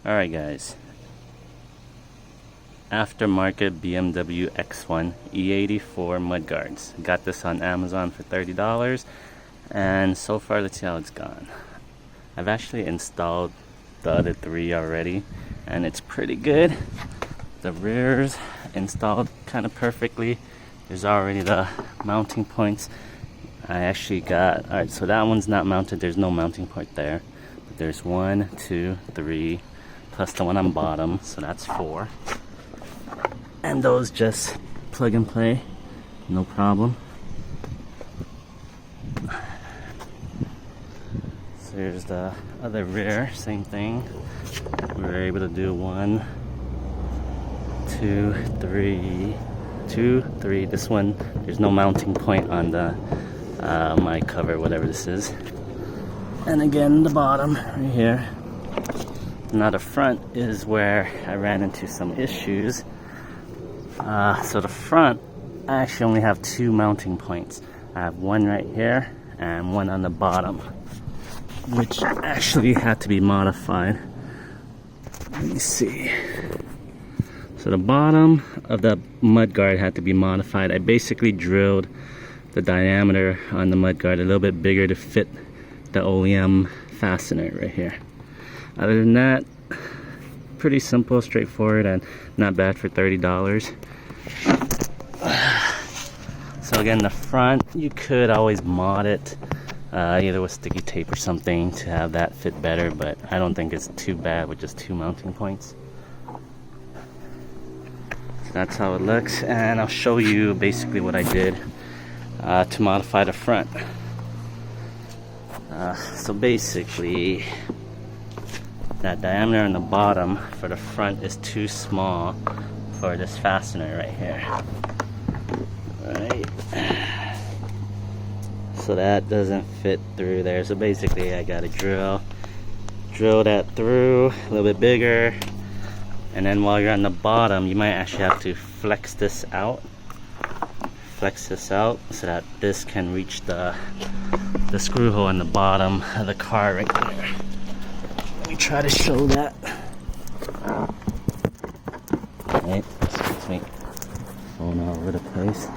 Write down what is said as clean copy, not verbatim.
Alright guys, aftermarket BMW X1 E84 mudguards. Got this on Amazon for $30, and so far let's see how it's gone. I've actually installed the other three already, and it's pretty good. The rear's installed kind of perfectly. There's already the mounting points. I actually got, alright, so that one's not mounted, there's no mounting point there. But there's 1, 2, 3, plus the one on bottom, so that's 4. And those just plug and play, no problem. So here's the other rear, same thing. We were able to do 1, 2, 3, 2, 3. This one, there's no mounting point on the my cover, whatever this is. And again, the bottom right here. Now the front is where I ran into some issues. So the front, I actually only have 2 mounting points. I have one right here and one on the bottom, which actually had to be modified. Let me see. So the bottom of the mudguard had to be modified. I basically drilled the diameter on the mudguard a little bit bigger to fit the OEM fastener right here. Other than that, pretty simple, straightforward, and not bad for $30. So again, the front, you could always mod it either with sticky tape or something to have that fit better, but I don't think it's too bad with just 2 mounting points. So that's how it looks, and I'll show you basically what I did to modify the front. So basically, that diameter on the bottom for the front is too small for this fastener right here. Right. So that doesn't fit through there. So basically I gotta drill that through a little bit bigger, and then while you're on the bottom you might actually have to flex this out so that this can reach the screw hole in the bottom of the car right there. Let me try to show that. Right, excuse me, phone all over the place.